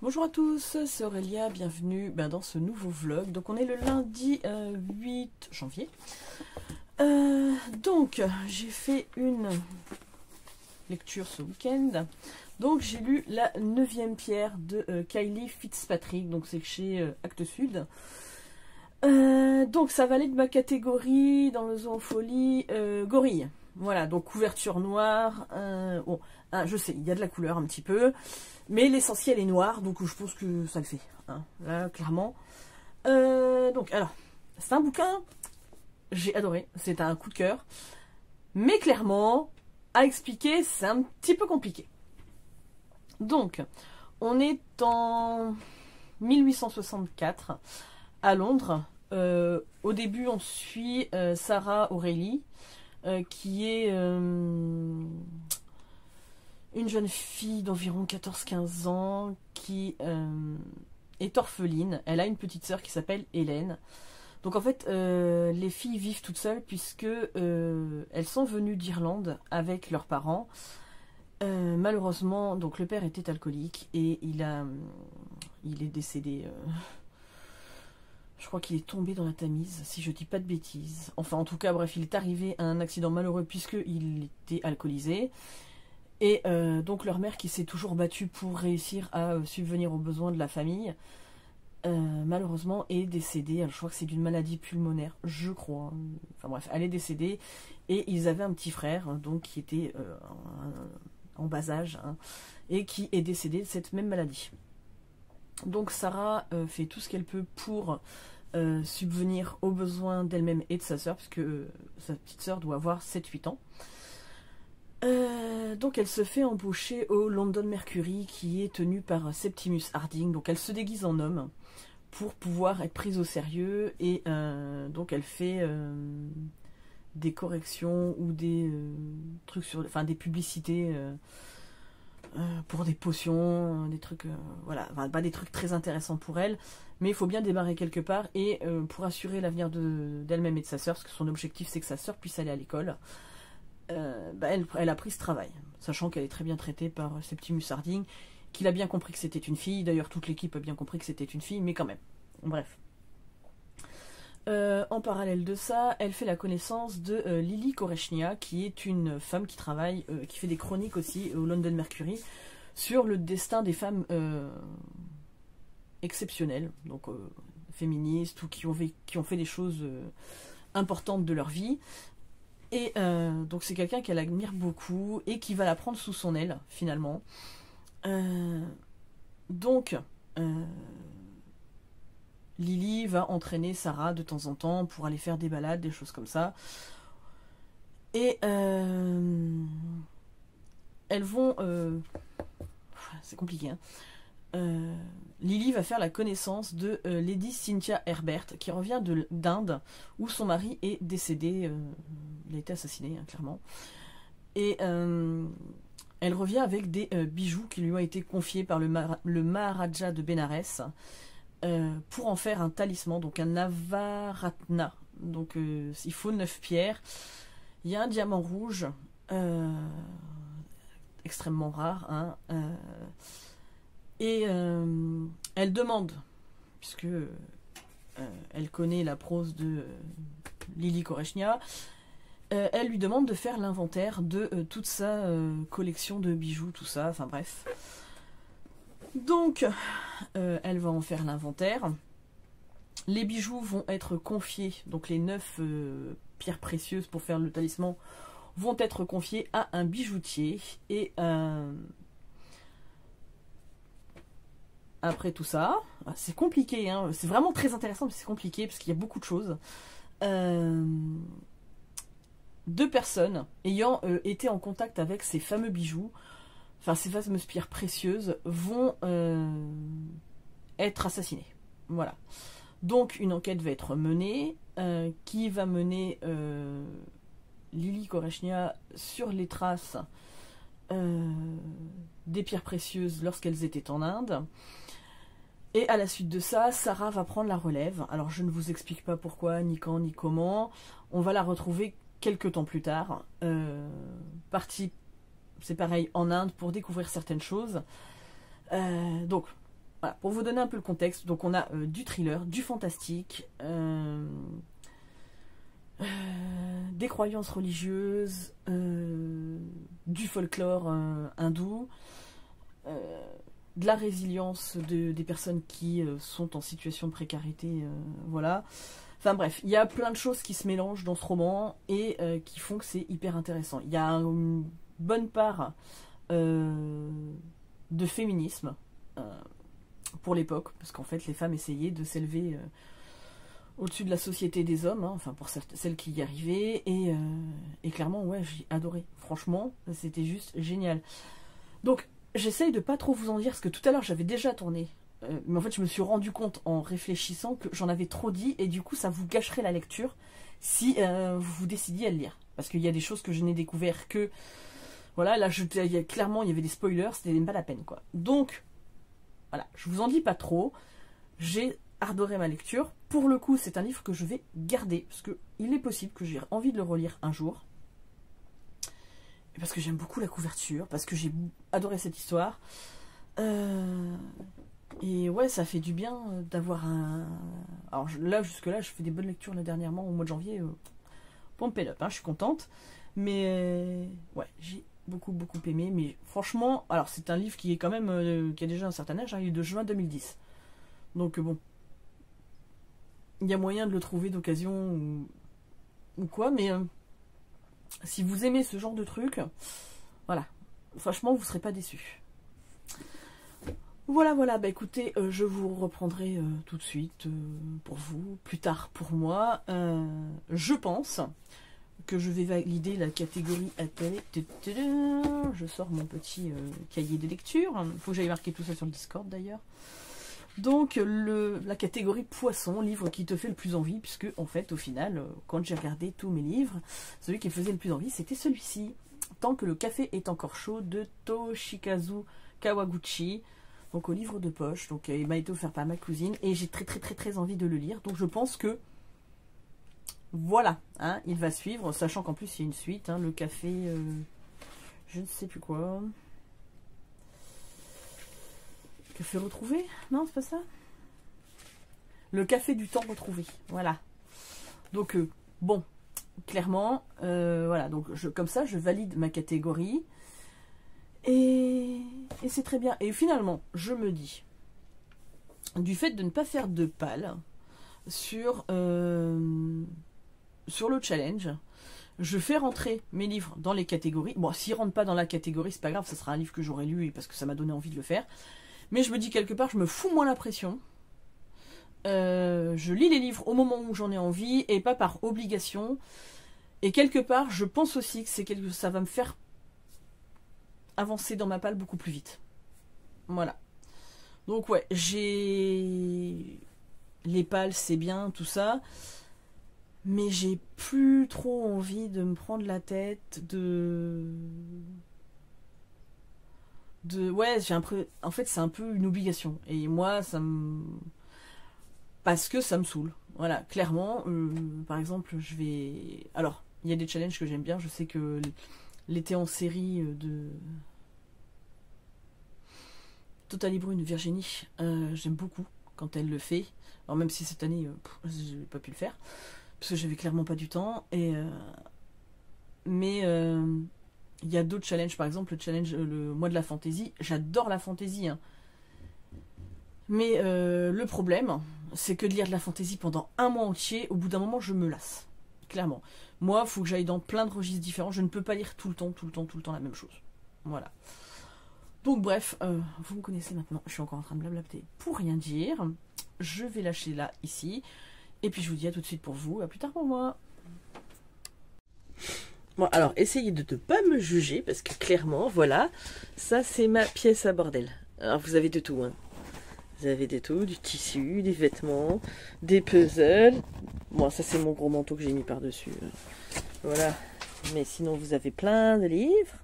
Bonjour à tous, c'est Aurélia, bienvenue dans ce nouveau vlog. Donc on est le lundi 8 janvier. Donc j'ai fait une lecture ce week-end. Donc j'ai lu la 9e pierre de Kylie Fitzpatrick, donc c'est chez Actes Sud. Donc ça va aller de ma catégorie dans le zoophilie gorille. Voilà, donc couverture noire. Bon, je sais, il y a de la couleur un petit peu. Mais l'essentiel est noir, donc je pense que ça le fait. Hein, là, clairement. Donc, alors, c'est un bouquin, j'ai adoré. C'est un coup de cœur. Mais clairement, à expliquer, c'est un petit peu compliqué. Donc, on est en 1864, à Londres. Au début, on suit Sarah O'Reilly, qui est une jeune fille d'environ 14-15 ans qui est orpheline. Elle a une petite sœur qui s'appelle Hélène. Donc en fait, les filles vivent toutes seules puisque elles sont venues d'Irlande avec leurs parents. Malheureusement, donc le père était alcoolique et il est décédé. Je crois qu'il est tombé dans la Tamise, si je dis pas de bêtises. Enfin, en tout cas, bref, il est arrivé à un accident malheureux puisqu'il était alcoolisé. Et donc leur mère qui s'est toujours battue pour réussir à subvenir aux besoins de la famille, malheureusement est décédée. Je crois que c'est d'une maladie pulmonaire, je crois. Enfin bref, elle est décédée. Et ils avaient un petit frère, donc qui était en bas âge, hein, et qui est décédé de cette même maladie. Donc Sarah fait tout ce qu'elle peut pour subvenir aux besoins d'elle-même et de sa sœur, puisque sa petite sœur doit avoir 7-8 ans. Donc elle se fait embaucher au London Mercury qui est tenu par Septimus Harding. Donc elle se déguise en homme pour pouvoir être prise au sérieux et donc elle fait des corrections ou des trucs sur, enfin des publicités pour des potions, des trucs, voilà, enfin, pas des trucs très intéressants pour elle, mais il faut bien démarrer quelque part et pour assurer l'avenir d'elle-même et de sa sœur, parce que son objectif c'est que sa sœur puisse aller à l'école. Elle a pris ce travail, sachant qu'elle est très bien traitée par Septimus Harding, qu'il a bien compris que c'était une fille. D'ailleurs, toute l'équipe a bien compris que c'était une fille, mais quand même. Bref. En parallèle de ça, elle fait la connaissance de Lily Korechnia, qui est une femme qui travaille, qui fait des chroniques aussi au London Mercury, sur le destin des femmes exceptionnelles, donc féministes, ou qui ont fait des choses importantes de leur vie. Et donc c'est quelqu'un qu'elle admire beaucoup et qui va la prendre sous son aile finalement. Donc Lily va entraîner Sarah de temps en temps pour aller faire des balades, des choses comme ça. Et elles vont... c'est compliqué, hein. Lily va faire la connaissance de Lady Cynthia Herbert, qui revient d'Inde, où son mari est décédé. Il a été assassiné, hein, clairement. Et elle revient avec des bijoux qui lui ont été confiés par le Maharaja de Bénarès pour en faire un talisman, donc un Navaratna. Donc il faut 9 pierres. Il y a un diamant rouge, extrêmement rare, hein, et elle demande, puisque elle connaît la prose de Lily Korechnia, elle lui demande de faire l'inventaire de toute sa collection de bijoux, tout ça, enfin bref. Donc, elle va en faire l'inventaire. Les bijoux vont être confiés, donc les 9 pierres précieuses pour faire le talisman vont être confiées à un bijoutier. Et après tout ça, c'est compliqué, hein, c'est vraiment très intéressant, mais c'est compliqué parce qu'il y a beaucoup de choses. 2 personnes ayant été en contact avec ces fameux bijoux, enfin ces fameuses pierres précieuses, vont être assassinées. Voilà. Donc une enquête va être menée, qui va mener Lily Korechnia sur les traces des pierres précieuses lorsqu'elles étaient en Inde. Et à la suite de ça, Sarah va prendre la relève. Alors je ne vous explique pas pourquoi, ni quand, ni comment. On va la retrouver quelques temps plus tard, partie, c'est pareil, en Inde pour découvrir certaines choses. Donc voilà, pour vous donner un peu le contexte, donc on a du thriller, du fantastique, des croyances religieuses, du folklore hindou, de la résilience des personnes qui sont en situation de précarité, voilà. Enfin bref, il y a plein de choses qui se mélangent dans ce roman et qui font que c'est hyper intéressant. Il y a une bonne part de féminisme pour l'époque, parce qu'en fait les femmes essayaient de s'élever au-dessus de la société des hommes, hein, enfin pour celles qui y arrivaient, et clairement ouais, j'ai adoré, franchement c'était juste génial. Donc j'essaye de pas trop vous en dire, parce que tout à l'heure j'avais déjà tourné, mais en fait je me suis rendu compte en réfléchissant que j'en avais trop dit, et du coup ça vous gâcherait la lecture si vous décidiez à le lire, parce qu'il y a des choses que je n'ai découvert que, voilà, là clairement il y avait des spoilers, c'était même pas la peine quoi. Donc voilà, je vous en dis pas trop, j'ai adoré ma lecture. Pour le coup, c'est un livre que je vais garder, parce qu'il est possible que j'ai envie de le relire un jour. Et parce que j'aime beaucoup la couverture, parce que j'ai adoré cette histoire. Et ouais, ça fait du bien d'avoir un... Alors là, jusque-là, je fais des bonnes lectures là dernièrement, au mois de janvier. Pump it up, hein, je suis contente. Mais ouais, j'ai beaucoup aimé. Mais franchement, alors c'est un livre qui est quand même... qui a déjà un certain âge, hein, il est de juin 2010. Donc bon... Il y a moyen de le trouver d'occasion ou quoi, mais si vous aimez ce genre de truc, voilà, franchement, vous ne serez pas déçus. Voilà, bah écoutez, je vous reprendrai tout de suite pour vous, plus tard pour moi. Je pense que je vais valider la catégorie appelée. Je sors mon petit cahier de lecture. Il faut que j'aille marquer tout ça sur le Discord d'ailleurs. Donc la catégorie poisson, livre qui te fait le plus envie, puisque en fait au final, quand j'ai regardé tous mes livres, celui qui me faisait le plus envie c'était celui-ci, Tant que le café est encore chaud, de Toshikazu Kawaguchi, donc au livre de poche. Donc il m'a été offert par ma cousine et j'ai très envie de le lire, donc je pense que voilà, hein, il va suivre, sachant qu'en plus il y a une suite, hein, le café, je ne sais plus quoi. Café retrouvé? Non, c'est pas ça. Le café du temps retrouvé. Voilà. Donc, bon, clairement, voilà. Donc, comme ça, je valide ma catégorie. Et c'est très bien. Et finalement, je me dis, du fait de ne pas faire de pal sur le challenge, je fais rentrer mes livres dans les catégories. Bon, s'ils ne rentrent pas dans la catégorie, c'est pas grave, ça sera un livre que j'aurais lu parce que ça m'a donné envie de le faire. Mais je me dis quelque part, je me fous moins la pression. Je lis les livres au moment où j'en ai envie et pas par obligation. Et quelque part, je pense aussi que ça va me faire avancer dans ma palle beaucoup plus vite. Voilà. Donc ouais, j'ai... Les pales, c'est bien, tout ça. Mais j'ai plus trop envie de me prendre la tête ouais, en fait c'est un peu une obligation et moi parce que ça me saoule, voilà, clairement. Par exemple, alors il y a des challenges que j'aime bien, je sais que l'été en série de Totalie Brune, Virginie, j'aime beaucoup quand elle le fait, alors même si cette année j'ai pas pu le faire parce que j'avais clairement pas du temps, mais il y a d'autres challenges, par exemple le challenge le mois de la fantaisie. J'adore la fantaisie, hein. Mais le problème, c'est que de lire de la fantaisie pendant un mois entier, au bout d'un moment, je me lasse. Clairement. Moi, il faut que j'aille dans plein de registres différents. Je ne peux pas lire tout le temps la même chose. Voilà. Donc bref, vous me connaissez maintenant. Je suis encore en train de blablater pour rien dire. Je vais lâcher là, ici. Et puis je vous dis à tout de suite pour vous. À plus tard pour moi. Bon, alors, essayez de ne pas me juger, parce que clairement, voilà, ça, c'est ma pièce à bordel. Alors, vous avez de tout, hein. Vous avez de tout, du tissu, des vêtements, des puzzles. Bon, ça, c'est mon gros manteau que j'ai mis par-dessus. Voilà. Mais sinon, vous avez plein de livres.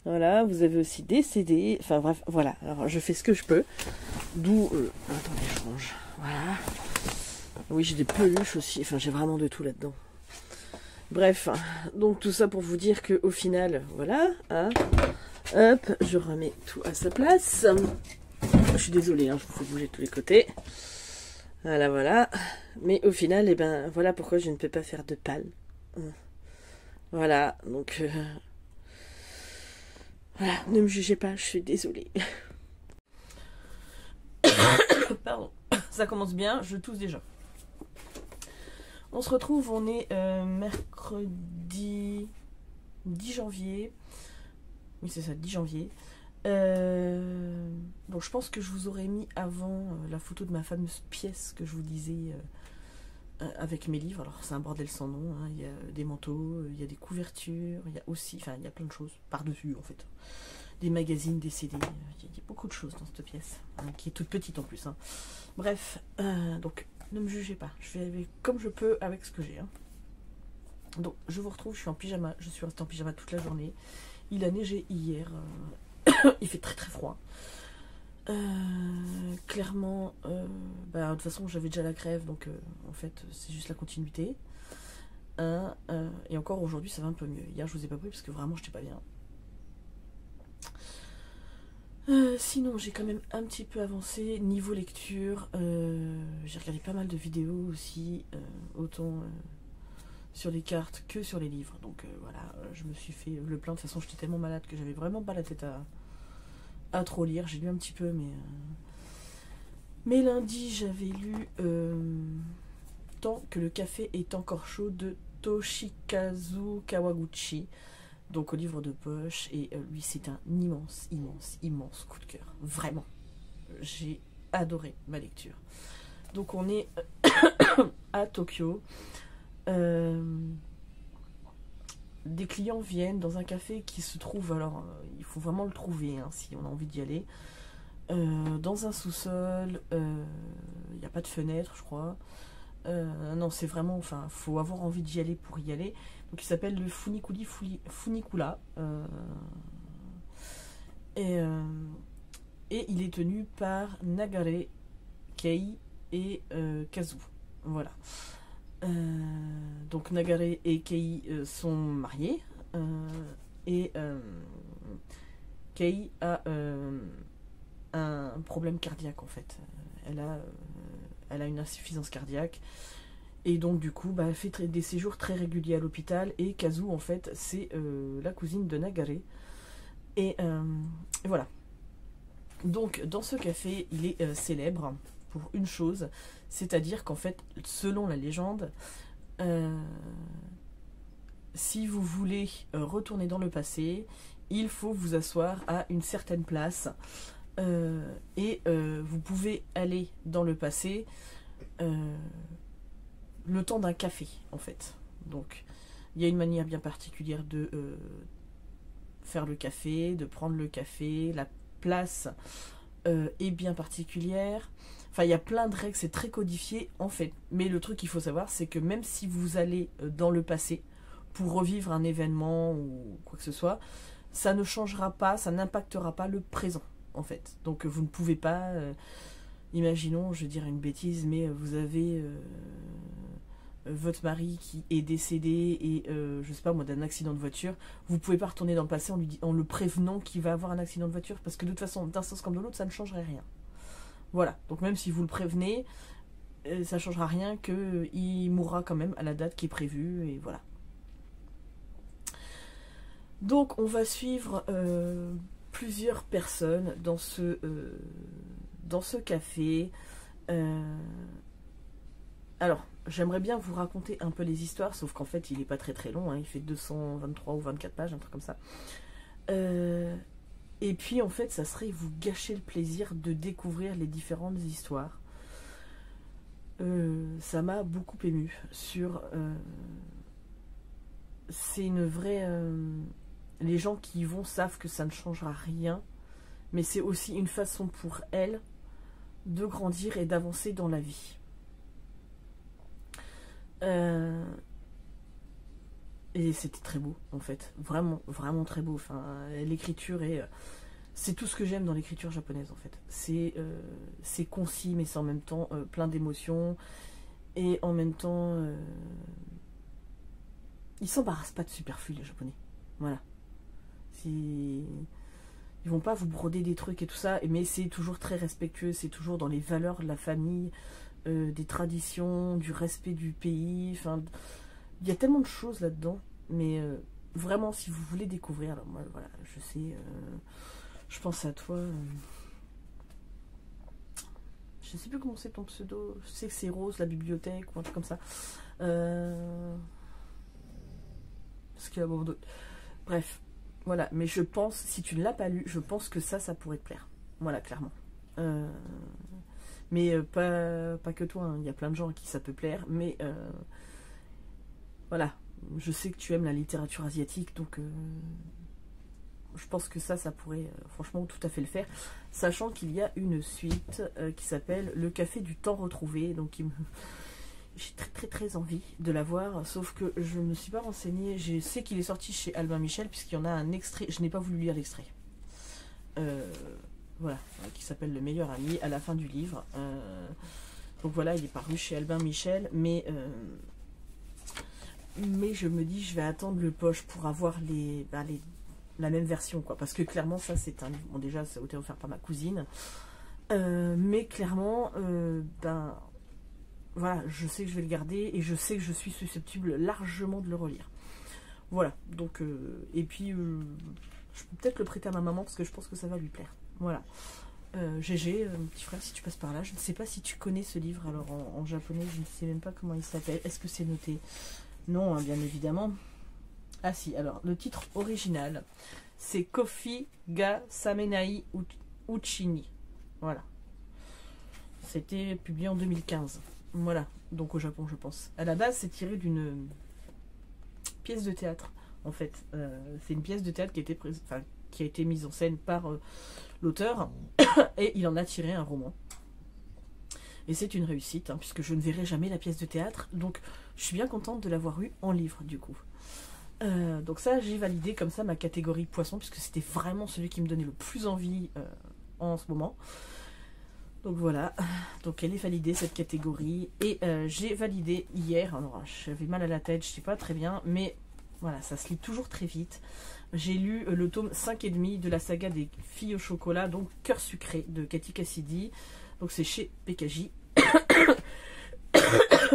Voilà, vous avez aussi des CD. Enfin, bref, voilà. Alors, je fais ce que je peux. D'où... attendez, je range. Voilà. Oui, j'ai des peluches aussi. Enfin, j'ai vraiment de tout là-dedans. Bref, donc tout ça pour vous dire que au final, voilà, hein, hop, je remets tout à sa place. Je suis désolée, hein, je vous fais bouger de tous les côtés. Voilà, voilà. Mais au final, eh ben, voilà pourquoi je ne peux pas faire de palme. Voilà, donc... voilà, ne me jugez pas, je suis désolée. Pardon, ça commence bien, je tousse déjà. On se retrouve, on est mercredi 10 janvier. Oui, c'est ça, 10 janvier. Bon, je pense que je vous aurais mis avant la photo de ma fameuse pièce que je vous disais avec mes livres. Alors, c'est un bordel sans nom. Hein. Il y a des manteaux, il y a des couvertures, il y a aussi, enfin, il y a plein de choses par-dessus en fait. Des magazines, des CD, il y a beaucoup de choses dans cette pièce, hein, qui est toute petite en plus. Hein. Bref, donc ne me jugez pas, je fais comme je peux avec ce que j'ai. Hein. Donc je vous retrouve, je suis en pyjama, je suis restée en pyjama toute la journée. Il a neigé hier, il fait très très froid. Clairement, de toute façon j'avais déjà la crève, donc en fait c'est juste la continuité. Et encore aujourd'hui ça va un peu mieux. Hier je vous ai pas pris parce que vraiment j'étais pas bien. Sinon j'ai quand même un petit peu avancé niveau lecture. J'ai regardé pas mal de vidéos aussi, autant sur les cartes que sur les livres. Donc voilà, je me suis fait le plein. De toute façon j'étais tellement malade que j'avais vraiment pas la tête à trop lire. J'ai lu un petit peu, mais lundi j'avais lu Tant que le café est encore chaud de Toshikazu Kawaguchi. Donc au livre de poche, et lui c'est un immense, immense, immense coup de cœur. Vraiment. J'ai adoré ma lecture. Donc on est à Tokyo. Des clients viennent dans un café qui se trouve, alors il faut vraiment le trouver hein, si on a envie d'y aller. Dans un sous-sol, il n'y a pas de fenêtre je crois. Non c'est vraiment, enfin faut avoir envie d'y aller pour y aller. Donc il s'appelle le Funikula. Et il est tenu par Nagare, Kei et Kazu. Voilà. Donc Nagare et Kei sont mariés. Et Kei a un problème cardiaque en fait. Elle a une insuffisance cardiaque. Et donc du coup, elle fait des séjours très réguliers à l'hôpital. Et Kazu, en fait, c'est la cousine de Nagare. Et voilà. Donc dans ce café, il est célèbre pour une chose. C'est-à-dire qu'en fait, selon la légende, si vous voulez retourner dans le passé, il faut vous asseoir à une certaine place. Et vous pouvez aller dans le passé le temps d'un café en fait. Donc il y a une manière bien particulière de faire le café, de prendre le café, la place est bien particulière. Enfin il y a plein de règles, c'est très codifié en fait. Mais le truc qu'il faut savoir c'est que même si vous allez dans le passé pour revivre un événement ou quoi que ce soit, ça ne changera pas, ça n'impactera pas le présent en fait. Donc vous ne pouvez pas, imaginons, je vais dire une bêtise, mais vous avez votre mari qui est décédé et je sais pas moi d'un accident de voiture, vous pouvez pas retourner dans le passé en le prévenant qu'il va avoir un accident de voiture parce que de toute façon d'un sens comme de l'autre ça ne changerait rien. Voilà, donc même si vous le prévenez, ça ne changera rien qu'il mourra quand même à la date qui est prévue et voilà. Donc on va suivre plusieurs personnes dans ce café. Alors, j'aimerais bien vous raconter un peu les histoires, sauf qu'en fait, il n'est pas très très long, hein, il fait 223 ou 24 pages, un truc comme ça. Et puis, en fait, ça serait vous gâcher le plaisir de découvrir les différentes histoires. Ça m'a beaucoup ému sur... c'est une vraie... les gens qui y vont savent que ça ne changera rien, mais c'est aussi une façon pour elles de grandir et d'avancer dans la vie. Et c'était très beau en fait, vraiment vraiment très beau. Enfin, l'écriture est, c'est tout ce que j'aime dans l'écriture japonaise en fait. C'est concis mais c'est en même temps plein d'émotions et en même temps ils s'embarrassent pas de superflu les japonais. Voilà. Ils ils vont pas vous broder des trucs et tout ça, mais c'est toujours très respectueux, c'est toujours dans les valeurs de la famille, des traditions, du respect du pays, enfin, il y a tellement de choses là-dedans, mais vraiment, si vous voulez découvrir, alors moi, voilà, je sais, je pense à toi, je sais plus comment c'est ton pseudo, je sais que c'est Rose, la bibliothèque, ou un truc comme ça, parce qu'il y a bon d'autres, bref, voilà, mais je pense, si tu ne l'as pas lu, je pense que ça pourrait te plaire, voilà, clairement. Mais pas que toi, hein. Il y a plein de gens à qui ça peut plaire, mais voilà, je sais que tu aimes la littérature asiatique, donc je pense que ça pourrait franchement tout à fait le faire, sachant qu'il y a une suite qui s'appelle Le Café du Temps Retrouvé, donc j'ai très envie de la voir, sauf que je ne me suis pas renseignée, je sais qu'il est sorti chez Albin Michel, puisqu'il y en a un extrait, je n'ai pas voulu lire l'extrait. Voilà, qui s'appelle Le Meilleur Ami, à la fin du livre. Donc voilà, il est paru chez Albin Michel, mais je me dis, je vais attendre le poche pour avoir la même version, quoi. Parce que clairement, ça, c'est un livre. Bon, déjà, ça a été offert par ma cousine. Mais clairement, voilà, je sais que je vais le garder et je sais que je suis susceptible largement de le relire. Voilà, donc, et puis, je peux peut-être le prêter à ma maman parce que je pense que ça va lui plaire. Voilà. GG, mon petit frère, si tu passes par là, je ne sais pas si tu connais ce livre, alors en japonais, je ne sais même pas comment il s'appelle. Est-ce que c'est noté? Non, hein, bien évidemment. Ah si, alors, le titre original, c'est Kofi ga Samenai Uchini. Voilà. C'était publié en 2015. Voilà, donc au Japon, je pense. À la base, c'est tiré d'une pièce de théâtre, en fait. C'est une pièce de théâtre qui a été mise en scène par l'auteur, et il en a tiré un roman. Et c'est une réussite, hein, puisque je ne verrai jamais la pièce de théâtre, donc je suis bien contente de l'avoir eu en livre, du coup. Donc ça, j'ai validé comme ça ma catégorie poisson, puisque c'était vraiment celui qui me donnait le plus envie en ce moment. Donc voilà, donc elle est validée cette catégorie, et j'ai validé hier, alors j'avais mal à la tête, je sais pas très bien, mais voilà, ça se lit toujours très vite. J'ai lu le tome 5,5 de la saga des filles au chocolat, donc Cœur sucré de Cathy Cassidy, donc c'est chez PKJ.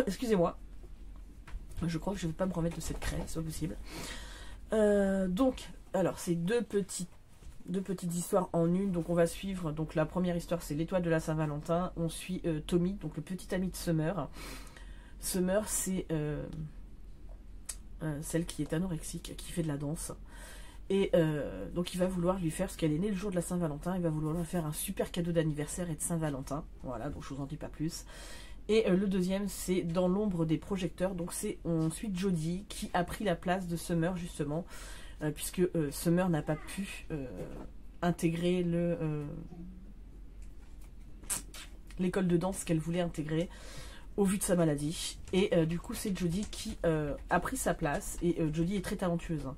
Excusez-moi, je crois que je ne vais pas me remettre de cette craie, c'est pas possible. Donc, alors c'est deux petites histoires en une. Donc on va suivre, donc la première histoire c'est l'étoile de la Saint-Valentin. On suit Tommy, donc le petit ami de Summer. Summer, c'est celle qui est anorexique, qui fait de la danse. Et donc il va vouloir lui faire, parce qu'elle est née le jour de la Saint-Valentin, il va vouloir lui faire un super cadeau d'anniversaire et de Saint-Valentin. Voilà, donc je vous en dis pas plus. Et le deuxième, c'est Dans l'ombre des projecteurs. Donc c'est ensuite Jodie qui a pris la place de Summer, justement, puisque Summer n'a pas pu intégrer l'école de danse qu'elle voulait intégrer au vu de sa maladie. Et du coup, c'est Jodie qui a pris sa place. Et Jodie est très talentueuse, hein.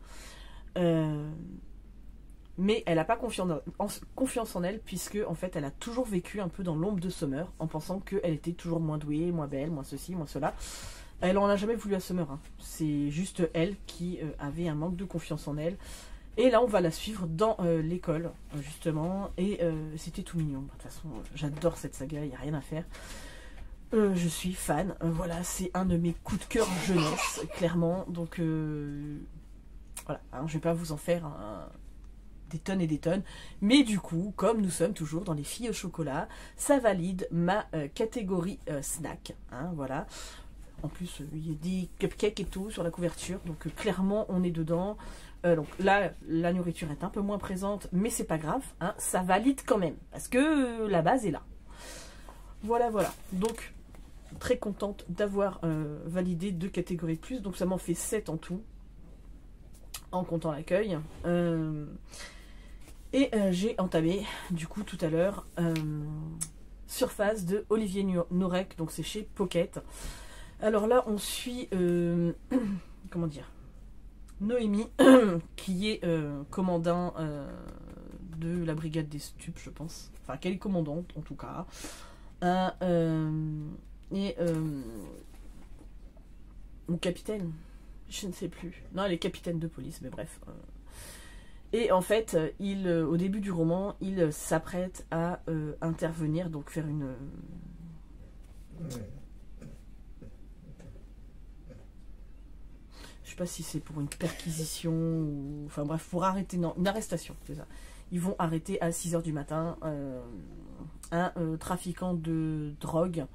Mais elle n'a pas confiance en elle, puisque en fait elle a toujours vécu un peu dans l'ombre de Summer, en pensant qu'elle était toujours moins douée, moins belle, moins ceci, moins cela. Elle en a jamais voulu à Summer, hein. C'est juste elle qui avait un manque de confiance en elle. Et là on va la suivre dans l'école, justement, et c'était tout mignon. De toute façon, j'adore cette saga, il n'y a rien à faire. Je suis fan, voilà, c'est un de mes coups de cœur jeunesse, clairement. Donc voilà, hein, je vais pas vous en faire des tonnes et des tonnes, mais du coup, comme nous sommes toujours dans les filles au chocolat, ça valide ma catégorie snack, hein, voilà. En plus, il y a des cupcakes et tout sur la couverture, donc clairement on est dedans. Donc là, la nourriture est un peu moins présente, mais c'est pas grave, hein, ça valide quand même, parce que la base est là. Voilà, voilà, donc très contente d'avoir validé 2 catégories de plus, donc ça m'en fait 7 en tout, en comptant l'accueil. Et j'ai entamé, du coup, tout à l'heure, Surface de Olivier Nourek, donc c'est chez Pocket. Alors là, on suit, comment dire, Noémie, qui est commandant de la brigade des stupes, je pense. Enfin, qu'elle est commandante, en tout cas. Ou capitaine, je ne sais plus. Non, elle est capitaine de police, mais bref. Et en fait, au début du roman, il s'apprête à intervenir, donc faire une... je sais pas si c'est pour une perquisition ou... Enfin bref, pour arrêter... Non, une arrestation, c'est ça. Ils vont arrêter à 6 h du matin un trafiquant de drogue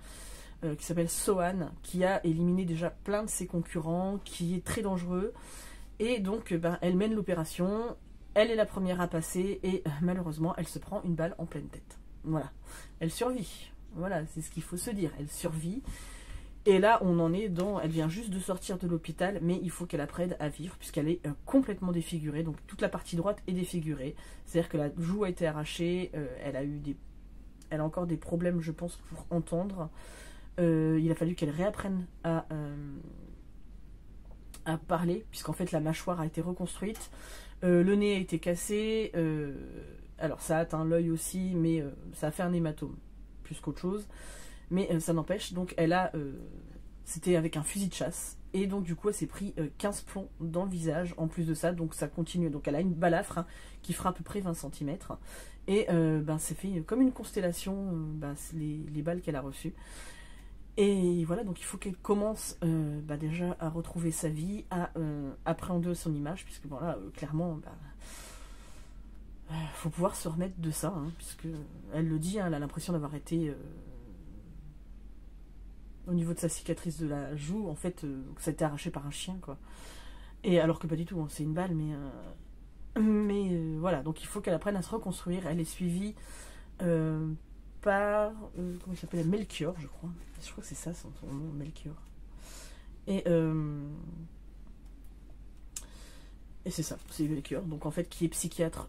qui s'appelle Sohan, qui a éliminé déjà plein de ses concurrents, qui est très dangereux. Et donc, elle mène l'opération. Elle est la première à passer et malheureusement, elle se prend une balle en pleine tête. Voilà. Elle survit. Voilà, c'est ce qu'il faut se dire. Elle survit. Et là, on en est dans... Elle vient juste de sortir de l'hôpital, mais il faut qu'elle apprenne à vivre, puisqu'elle est complètement défigurée. Donc, toute la partie droite est défigurée. C'est-à-dire que la joue a été arrachée. Elle a encore des problèmes, je pense, pour entendre. Il a fallu qu'elle réapprenne à parler, puisqu'en fait, la mâchoire a été reconstruite. Le nez a été cassé. Alors, ça a atteint l'œil aussi, mais ça a fait un hématome, plus qu'autre chose. Mais ça n'empêche, donc elle a... c'était avec un fusil de chasse. Et donc du coup, elle s'est pris 15 plombs dans le visage, en plus de ça. Donc ça continue. Donc elle a une balafre qui fera à peu près 20 cm. Et c'est fait comme une constellation, les balles qu'elle a reçues. Et voilà, donc il faut qu'elle commence déjà à retrouver sa vie, à appréhender son image. Puisque voilà, clairement... faut pouvoir se remettre de ça. Puisque elle le dit, elle a l'impression d'avoir été... au niveau de sa cicatrice de la joue, en fait, ça a été arraché par un chien, quoi. Et alors que pas du tout, c'est une balle, mais voilà, donc il faut qu'elle apprenne à se reconstruire. Elle est suivie par, comment il s'appelle, Melchior, je crois. Je crois que c'est ça son nom, Melchior. Et c'est ça, c'est Melchior, donc en fait qui est psychiatre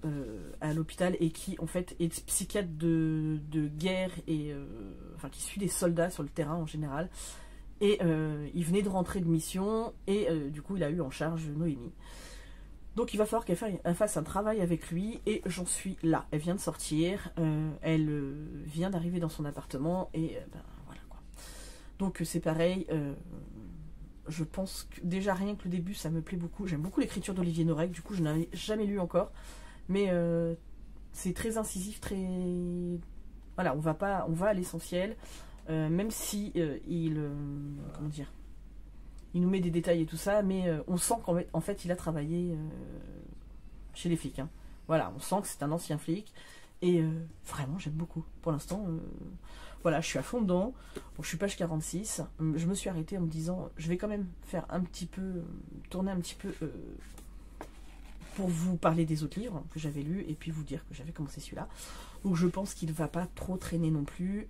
à l'hôpital et qui en fait est psychiatre de guerre et enfin qui suit des soldats sur le terrain en général. Et il venait de rentrer de mission et du coup il a eu en charge Noémie. Donc il va falloir qu'elle fasse un travail avec lui et j'en suis là. Elle vient de sortir, elle vient d'arriver dans son appartement et voilà quoi. Donc c'est pareil. Je pense que déjà rien que le début ça me plaît beaucoup. J'aime beaucoup l'écriture d'Olivier Norek, du coup je n'avais jamais lu encore. Mais c'est très incisif, très... Voilà, on va à l'essentiel. Même si comment dire, il nous met des détails et tout ça, mais on sent qu'en fait il a travaillé chez les flics. Voilà, on sent que c'est un ancien flic. Et vraiment j'aime beaucoup. Pour l'instant... Voilà, je suis à fond dedans. Bon, je suis page 46. Je me suis arrêtée en me disant, je vais quand même faire un petit peu, tourner un petit peu pour vous parler des autres livres que j'avais lus et puis vous dire que j'avais commencé celui-là. Donc je pense qu'il ne va pas trop traîner non plus.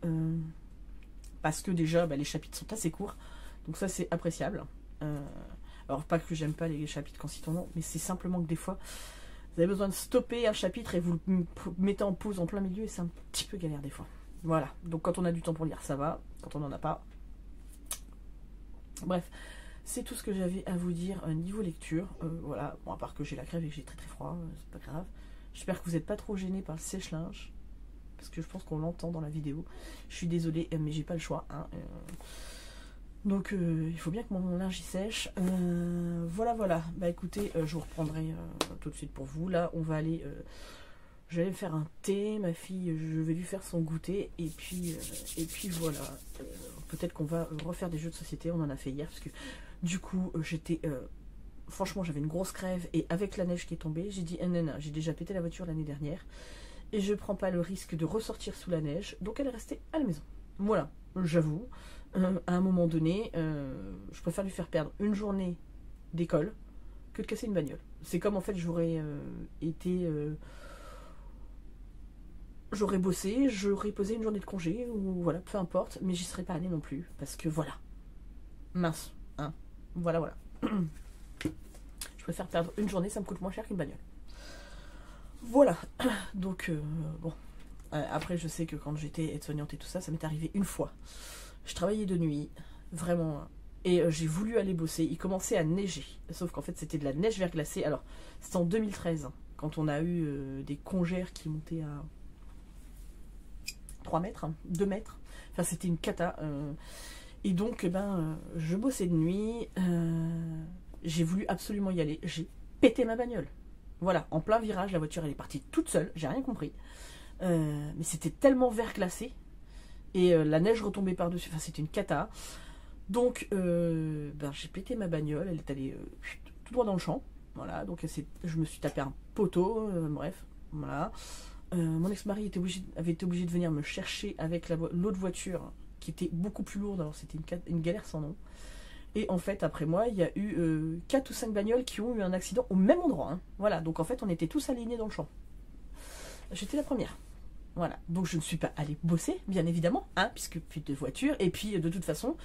Parce que déjà, les chapitres sont assez courts. Donc ça, c'est appréciable. Alors pas que j'aime pas les chapitres quand ils tournent, mais c'est simplement que des fois, vous avez besoin de stopper un chapitre et vous le mettez en pause en plein milieu et c'est un petit peu galère des fois. Voilà, donc quand on a du temps pour lire, ça va. Quand on n'en a pas... Bref, c'est tout ce que j'avais à vous dire niveau lecture. Voilà, bon, à part que j'ai la crève et que j'ai très très froid, c'est pas grave. J'espère que vous n'êtes pas trop gênés par le sèche-linge. Parce que je pense qu'on l'entend dans la vidéo. Je suis désolée, mais j'ai pas le choix. Donc il faut bien que mon linge y sèche. Voilà, voilà. Bah écoutez, je vous reprendrai tout de suite pour vous. Là, on va aller... J'allais me faire un thé, ma fille, je vais lui faire son goûter, et puis voilà. Peut-être qu'on va refaire des jeux de société, on en a fait hier, parce que du coup, j'étais... franchement, j'avais une grosse crève, et avec la neige qui est tombée, j'ai dit, non, j'ai déjà pété la voiture l'année dernière, et je prends pas le risque de ressortir sous la neige, donc elle est restée à la maison. Voilà, j'avoue, à un moment donné, je préfère lui faire perdre une journée d'école que de casser une bagnole. C'est comme, en fait, j'aurais été... J'aurais bossé, j'aurais posé une journée de congé, ou voilà, peu importe, mais j'y serais pas allée non plus, parce que voilà. Mince, voilà, voilà. Je préfère perdre une journée, ça me coûte moins cher qu'une bagnole. Voilà, donc, bon. Après, je sais que quand j'étais aide-soignante et tout ça, ça m'est arrivé une fois. Je travaillais de nuit, vraiment, et j'ai voulu aller bosser, il commençait à neiger, sauf qu'en fait, c'était de la neige verglacée. Alors, c'était en 2013, quand on a eu des congères qui montaient à... 3 mètres, 2 mètres, enfin c'était une cata, et donc je bossais de nuit, j'ai voulu absolument y aller, j'ai pété ma bagnole, Voilà, en plein virage, la voiture elle est partie toute seule, j'ai rien compris. Mais c'était tellement verglacé. Et la neige retombait par-dessus, enfin c'était une cata. Donc j'ai pété ma bagnole, elle est allée tout droit dans le champ. Voilà, donc je me suis tapé un poteau, bref, voilà. Mon ex-mari avait été obligé de venir me chercher avec l'autre voiture qui était beaucoup plus lourde, alors c'était une galère sans nom. Et en fait, après moi, il y a eu 4 ou 5 bagnoles qui ont eu un accident au même endroit. Hein. Voilà, donc en fait, on était tous alignés dans le champ. J'étais la première. Voilà, donc je ne suis pas allée bosser, bien évidemment, hein, puisque plus de voiture. Et puis, de toute façon,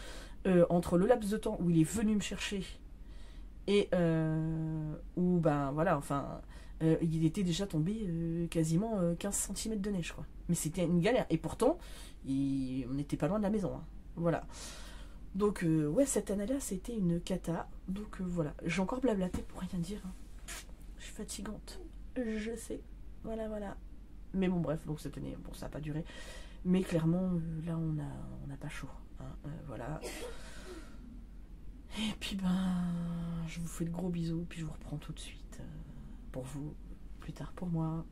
entre le laps de temps où il est venu me chercher et où, voilà, enfin, il était déjà tombé quasiment 15 cm de neige, quoi. Mais c'était une galère. Et pourtant, on n'était pas loin de la maison. Hein. Voilà. Donc, ouais, cette année-là, c'était une cata. Donc, voilà. J'ai encore blablaté pour rien dire. Hein. Je suis fatigante. Je sais. Voilà, voilà. Mais bon, bref, donc cette année, bon, ça n'a pas duré. Mais clairement, là, on n'a pas chaud. Hein, voilà. Et puis, je vous fais de gros bisous. Puis je vous reprends tout de suite. Pour vous, plus tard pour moi.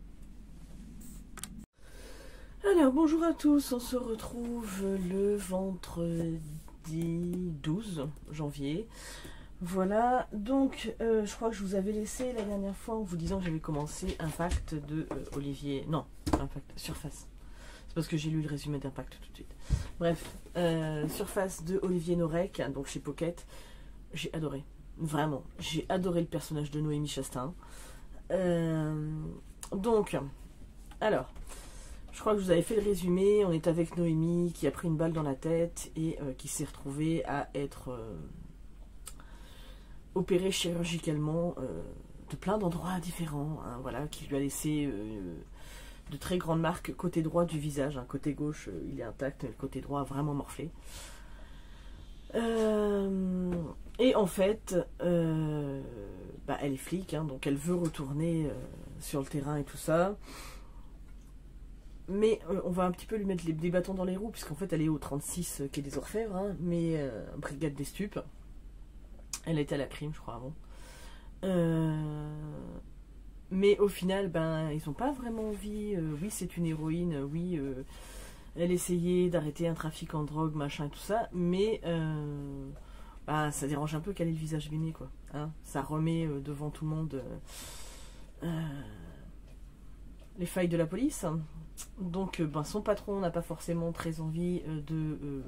Alors, bonjour à tous. On se retrouve le vendredi 12 janvier. Voilà, donc je crois que je vous avais laissé la dernière fois en vous disant que j'avais commencé Impact de Olivier. Non, Impact, Surface. C'est parce que j'ai lu le résumé d'Impact tout de suite. Bref, Surface de Olivier Norek, donc chez Pocket. J'ai adoré, vraiment. J'ai adoré le personnage de Noémie Chastain. Donc, alors, je crois que je vous avais fait le résumé. On est avec Noémie qui a pris une balle dans la tête et qui s'est retrouvée à être opérée chirurgicalement de plein d'endroits différents. Hein, voilà, qui lui a laissé de très grandes marques côté droit du visage. Hein, côté gauche, il est intact, mais le côté droit a vraiment morflé. Et en fait, elle est flic, hein, donc elle veut retourner sur le terrain et tout ça. Mais on va un petit peu lui mettre des bâtons dans les roues, puisqu'en fait elle est au 36 quai des Orfèvres, hein, mais brigade des stupes. Elle était à la crime, je crois, avant. Mais au final, ils n'ont pas vraiment envie. Oui, c'est une héroïne, oui, elle essayait d'arrêter un trafic en drogue, machin, tout ça, mais ça dérange un peu qu'elle ait le visage abîmé, quoi. Hein, ça remet devant tout le monde les failles de la police. Donc, son patron n'a pas forcément très envie de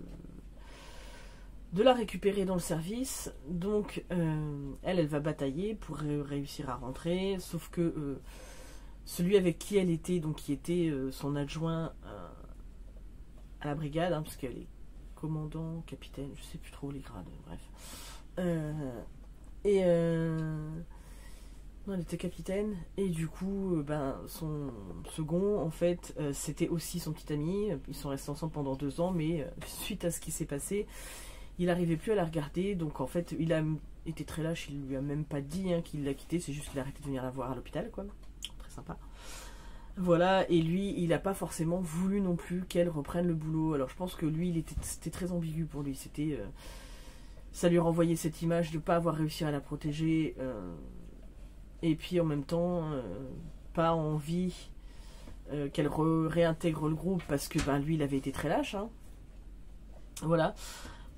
la récupérer dans le service. Donc, elle va batailler pour réussir à rentrer. Sauf que celui avec qui elle était, donc qui était son adjoint à la brigade, hein, parce qu'elle est commandant, capitaine, je sais plus trop les grades, bref. Non, elle était capitaine, et du coup, son second, en fait, c'était aussi son petit ami. Ils sont restés ensemble pendant 2 ans, mais suite à ce qui s'est passé, il n'arrivait plus à la regarder. Donc, en fait, il a été très lâche, il lui a même pas dit qu'il l'a quitté, c'est juste qu'il a arrêté de venir la voir à l'hôpital, quoi. Très sympa. Voilà, et lui, il n'a pas forcément voulu non plus qu'elle reprenne le boulot. Alors, je pense que lui, c'était très ambigu pour lui. C'était, ça lui renvoyait cette image de ne pas avoir réussi à la protéger. Et puis en même temps, pas envie qu'elle réintègre le groupe parce que lui, il avait été très lâche. Hein. Voilà.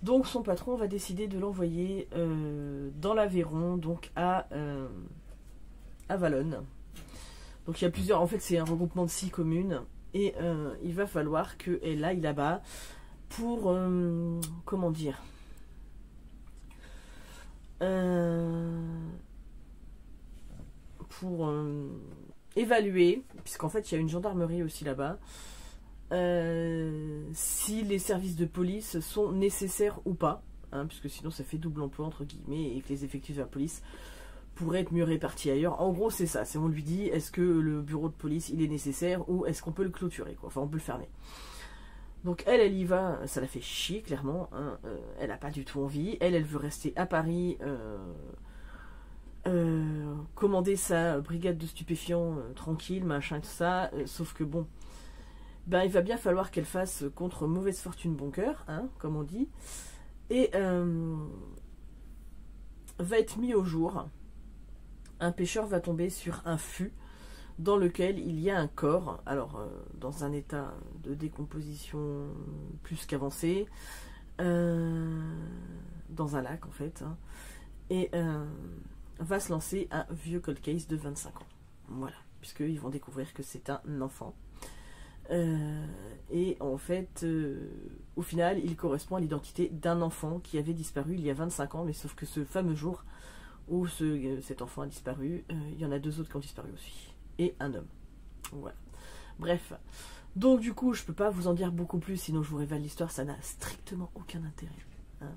Donc son patron va décider de l'envoyer dans l'Aveyron, donc à Valognes. Donc il y a plusieurs, en fait c'est un regroupement de 6 communes. Et il va falloir qu'elle aille là-bas pour, comment dire, pour évaluer, puisqu'en fait il y a une gendarmerie aussi là-bas, si les services de police sont nécessaires ou pas, hein, puisque sinon ça fait double emploi entre guillemets et que les effectifs de la police pourraient être mieux répartis ailleurs. En gros c'est ça, c'est on lui dit est-ce que le bureau de police il est nécessaire ou est-ce qu'on peut le clôturer, quoi. Enfin on peut le fermer. Donc elle y va, ça la fait chier clairement, hein, elle n'a pas du tout envie, elle veut rester à Paris, commander sa brigade de stupéfiants tranquille, machin, tout ça, sauf que bon, il va bien falloir qu'elle fasse contre mauvaise fortune bon cœur, hein, comme on dit, et va être mis au jour un pêcheur va tomber sur un fût dans lequel il y a un corps, alors dans un état de décomposition plus qu'avancé, dans un lac en fait, hein, et va se lancer un vieux cold case de 25 ans. Voilà, puisqu'ils vont découvrir que c'est un enfant. Et en fait, au final, il correspond à l'identité d'un enfant qui avait disparu il y a 25 ans, mais sauf que ce fameux jour où cet enfant a disparu, il y en a 2 autres qui ont disparu aussi. Et un homme. Voilà. Bref. Donc du coup, je peux pas vous en dire beaucoup plus, sinon je vous révèle l'histoire, ça n'a strictement aucun intérêt. Hein.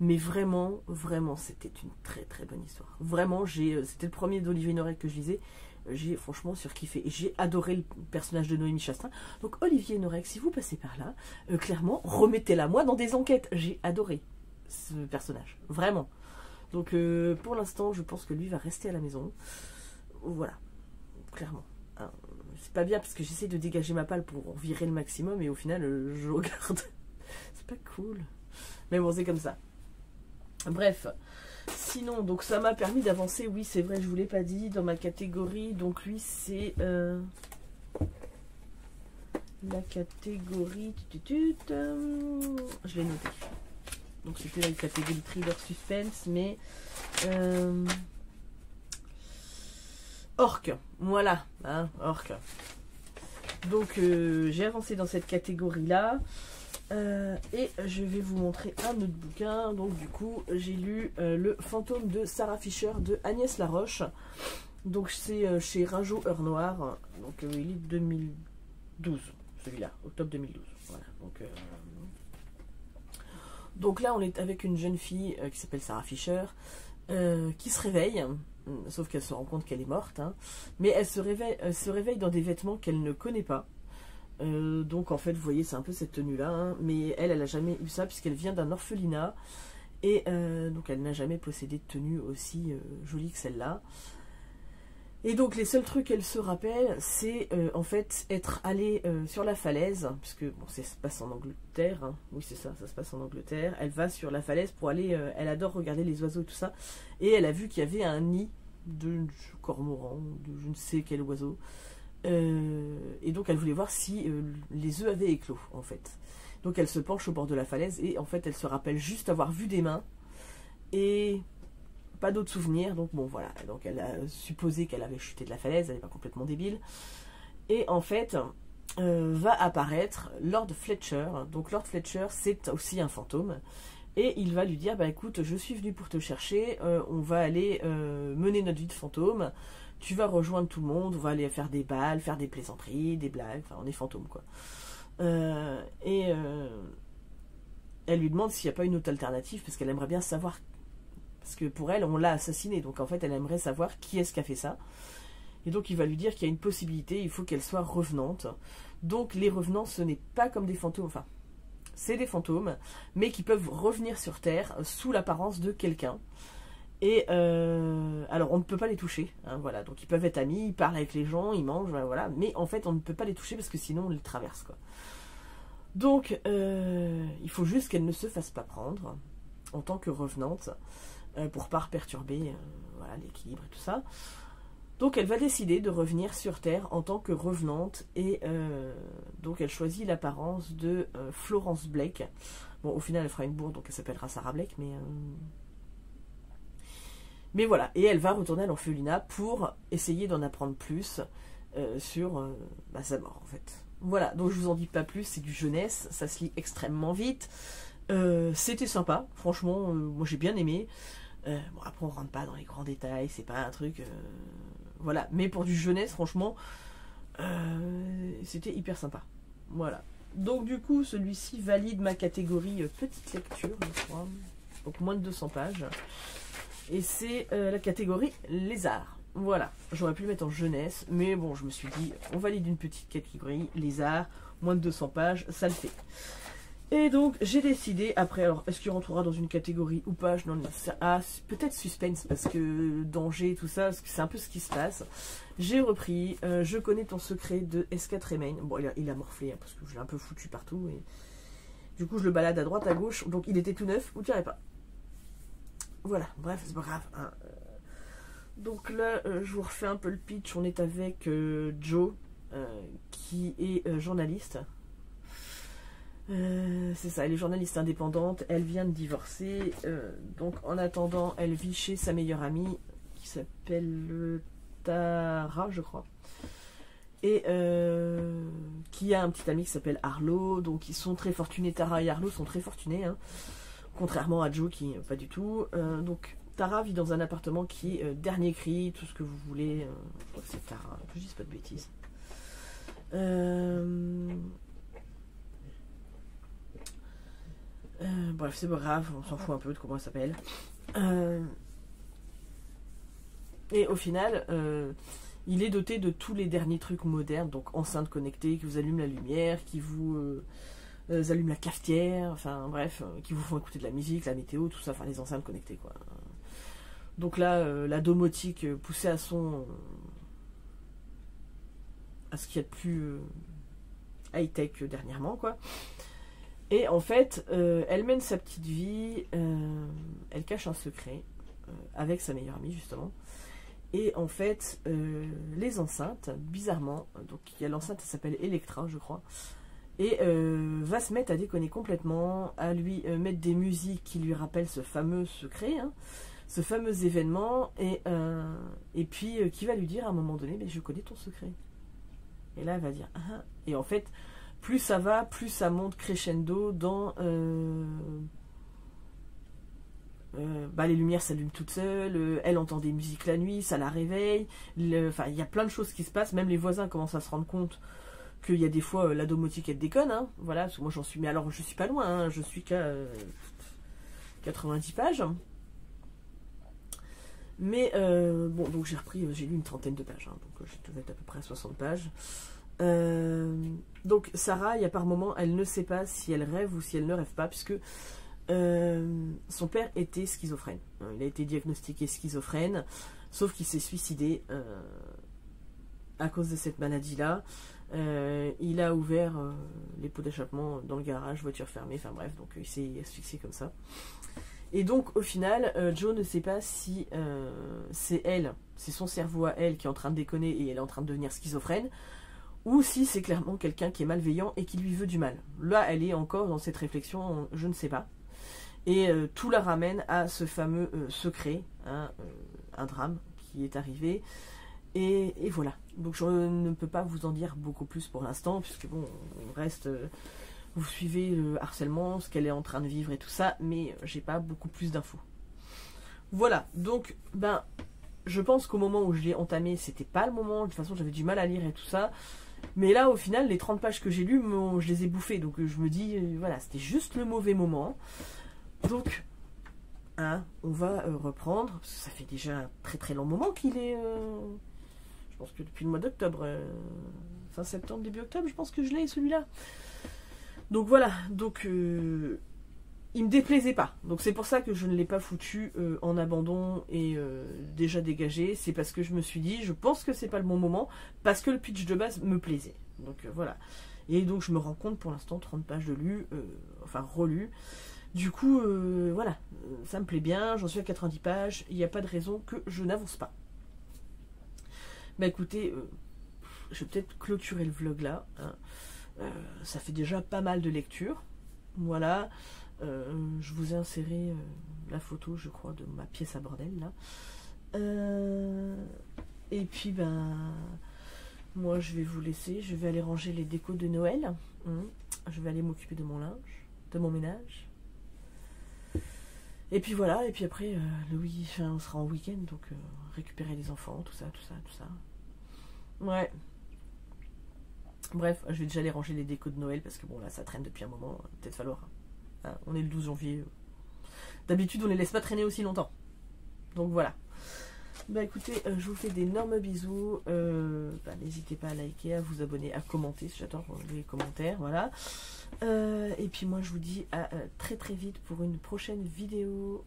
Mais vraiment, vraiment, c'était une très très bonne histoire. Vraiment, c'était le premier d'Olivier Norek que je lisais. J'ai franchement surkiffé. J'ai adoré le personnage de Noémie Chastain. Donc Olivier Norek, si vous passez par là, clairement, remettez-la moi dans des enquêtes. J'ai adoré ce personnage. Vraiment. Donc pour l'instant, je pense que lui va rester à la maison. Voilà. Clairement. Hein. C'est pas bien parce que j'essaie de dégager ma palle pour virer le maximum et au final, je regarde. C'est pas cool. Mais bon, c'est comme ça. Bref. Sinon, donc ça m'a permis d'avancer, oui c'est vrai, je vous l'ai pas dit, dans ma catégorie, donc lui c'est la catégorie, je l'ai noté, donc c'était la catégorie thriller suspense, mais orque, voilà, hein, orque. Donc j'ai avancé dans cette catégorie là. Et je vais vous montrer un autre bouquin. Donc du coup j'ai lu Le fantôme de Sarah Fisher de Agnès Laroche. Donc c'est chez Ringeau Heure Noire. Donc il est 2012 celui-là, octobre 2012. Voilà. Donc là on est avec une jeune fille qui s'appelle Sarah Fisher qui se réveille. Sauf qu'elle se rend compte qu'elle est morte. Hein, mais elle se réveille dans des vêtements qu'elle ne connaît pas. Donc en fait vous voyez c'est un peu cette tenue là, hein, mais elle n'a jamais eu ça puisqu'elle vient d'un orphelinat et donc elle n'a jamais possédé de tenue aussi jolie que celle-là. Et donc les seuls trucs qu'elle se rappelle c'est en fait être allée sur la falaise, puisque bon ça se passe en Angleterre, hein, oui c'est ça, ça se passe en Angleterre, elle va sur la falaise pour aller, elle adore regarder les oiseaux et tout ça, et elle a vu qu'il y avait un nid de cormoran, de je ne sais quel oiseau. Et donc elle voulait voir si les œufs avaient éclos en fait. Donc elle se penche au bord de la falaise et en fait elle se rappelle juste avoir vu des mains et pas d'autres souvenirs. Donc bon voilà, donc elle a supposé qu'elle avait chuté de la falaise, elle n'est pas complètement débile. Et en fait va apparaître Lord Fletcher. Donc Lord Fletcher c'est aussi un fantôme. Et il va lui dire, bah écoute, je suis venu pour te chercher, on va aller mener notre vie de fantôme. Tu vas rejoindre tout le monde, on va aller faire des balles, faire des plaisanteries, des blagues, enfin on est fantôme quoi. Elle lui demande s'il n'y a pas une autre alternative, parce qu'elle aimerait bien savoir, parce que pour elle on l'a assassiné, donc en fait elle aimerait savoir qui est-ce qui a fait ça. Et donc il va lui dire qu'il y a une possibilité, il faut qu'elle soit revenante. Donc les revenants ce n'est pas comme des fantômes, enfin c'est des fantômes, mais qui peuvent revenir sur Terre sous l'apparence de quelqu'un. Et alors on ne peut pas les toucher, hein, voilà, donc ils peuvent être amis, ils parlent avec les gens, ils mangent, voilà, mais en fait on ne peut pas les toucher parce que sinon on les traverse quoi. Donc il faut juste qu'elle ne se fasse pas prendre en tant que revenante pour pas perturber voilà, l'équilibre et tout ça. Donc elle va décider de revenir sur Terre en tant que revenante et donc elle choisit l'apparence de Florence Blake. Bon au final elle fera une bourde donc elle s'appellera Sarah Blake mais voilà, et elle va retourner à l'orphelinat pour essayer d'en apprendre plus sur sa mort en fait. Voilà, donc je vous en dis pas plus, c'est du jeunesse, ça se lit extrêmement vite. C'était sympa, franchement, moi j'ai bien aimé. Bon après on rentre pas dans les grands détails, c'est pas un truc... voilà, mais pour du jeunesse, franchement, c'était hyper sympa. Voilà. Donc du coup, celui-ci valide ma catégorie petite lecture, je crois. Donc moins de 200 pages. Et c'est la catégorie lézard. Voilà, j'aurais pu le mettre en jeunesse, mais bon, je me suis dit, on valide une petite catégorie, lézard, moins de 200 pages, ça le fait. Et donc, j'ai décidé, après, alors, est-ce qu'il rentrera dans une catégorie ou pas? Je n'en sais pas, peut-être suspense, parce que danger, tout ça, parce que c'est un peu ce qui se passe. J'ai repris, Je connais ton secret de S4 Remain. Bon, il a morflé, hein, parce que je l'ai un peu foutu partout, et du coup, je le balade à droite, à gauche, donc il était tout neuf, vous ne tirez pas. Voilà, bref, c'est pas grave. Hein. Donc là, je vous refais un peu le pitch. On est avec Jo, qui est journaliste. C'est ça, elle est journaliste indépendante. Elle vient de divorcer. Donc en attendant, elle vit chez sa meilleure amie, qui s'appelle Tara, je crois. Et qui a un petit ami qui s'appelle Arlo. Donc ils sont très fortunés. Tara et Arlo sont très fortunés, hein, contrairement à Jo qui pas du tout. Donc Tara vit dans un appartement qui est dernier cri, tout ce que vous voulez. Je crois que c'est Tara, que je dise pas de bêtises. Bref, c'est pas grave, on s'en fout un peu de comment elle s'appelle. Et au final, il est doté de tous les derniers trucs modernes, donc enceinte connectée qui vous allume la lumière, qui vous allume la cafetière, enfin bref, qui vous font écouter de la musique, la météo, tout ça, enfin les enceintes connectées quoi. Donc là, la domotique poussée à son... à ce qu'il y a de plus high-tech dernièrement quoi. Et en fait, elle mène sa petite vie, elle cache un secret avec sa meilleure amie justement. Et en fait, les enceintes, bizarrement, donc il y a l'enceinte, elle s'appelle Electra, je crois, et va se mettre à déconner complètement, à lui mettre des musiques qui lui rappellent ce fameux secret, hein, ce fameux événement, et puis qui va lui dire à un moment donné, mais je connais ton secret. Et là, elle va dire, ah. Et en fait, plus ça va, plus ça monte crescendo dans... les lumières s'allument toutes seules, elle entend des musiques la nuit, ça la réveille, enfin il y a plein de choses qui se passent, même les voisins commencent à se rendre compte qu'il y a des fois la domotique elle déconne, hein, voilà, parce que moi j'en suis, mais alors je suis pas loin, hein, je suis qu'à 90 pages, mais bon, donc j'ai repris, j'ai lu une trentaine de pages, hein, donc je devais être à peu près à 60 pages. Donc Sarah, il y a par moments, elle ne sait pas si elle rêve ou si elle ne rêve pas, puisque son père était schizophrène. Il a été diagnostiqué schizophrène, sauf qu'il s'est suicidé à cause de cette maladie-là. Il a ouvert les pots d'échappement dans le garage, voiture fermée, enfin bref, donc il s'est asphyxié comme ça. Et donc au final, Jo ne sait pas si c'est elle, c'est son cerveau à elle qui est en train de déconner et elle est en train de devenir schizophrène, ou si c'est clairement quelqu'un qui est malveillant et qui lui veut du mal. Là, elle est encore dans cette réflexion, je ne sais pas. Et tout la ramène à ce fameux secret, hein, un drame qui est arrivé. Et voilà. Donc je ne peux pas vous en dire beaucoup plus pour l'instant, puisque bon, on reste... vous suivez le harcèlement, ce qu'elle est en train de vivre et tout ça, mais j'ai pas beaucoup plus d'infos. Voilà, donc, ben, je pense qu'au moment où je l'ai entamé, c'était pas le moment, de toute façon j'avais du mal à lire et tout ça. Mais là, au final, les 30 pages que j'ai lues, je les ai bouffées, donc je me dis, voilà, c'était juste le mauvais moment. Donc, hein, on va reprendre, parce que ça fait déjà un très très long moment qu'il est... je pense que depuis le mois d'octobre, fin septembre, début octobre, je pense que je l'ai celui-là. Donc voilà, donc il me déplaisait pas. Donc c'est pour ça que je ne l'ai pas foutu en abandon et déjà dégagé. C'est parce que je me suis dit, je pense que c'est pas le bon moment, parce que le pitch de base me plaisait. Donc voilà. Et donc je me rends compte pour l'instant, 30 pages de lu, enfin relu. Du coup, voilà, ça me plaît bien, j'en suis à 90 pages, il n'y a pas de raison que je n'avance pas. Bah écoutez, je vais peut-être clôturer le vlog là, hein. Ça fait déjà pas mal de lectures, voilà, je vous ai inséré la photo, je crois, de ma pièce à bordel, là. Et puis, ben, moi je vais vous laisser, je vais aller ranger les décos de Noël, je vais aller m'occuper de mon linge, de mon ménage. Et puis voilà, et puis après, on sera en week-end, donc récupérer les enfants, tout ça. Ouais. Bref, je vais déjà aller ranger les décos de Noël, parce que bon, là, ça traîne depuis un moment, peut-être falloir. Hein, on est le 12 janvier. D'habitude, on les laisse pas traîner aussi longtemps. Donc voilà. Bah écoutez, je vous fais d'énormes bisous. N'hésitez pas à liker, à vous abonner, à commenter, j'adore les commentaires, voilà. Et puis moi je vous dis à très très vite pour une prochaine vidéo.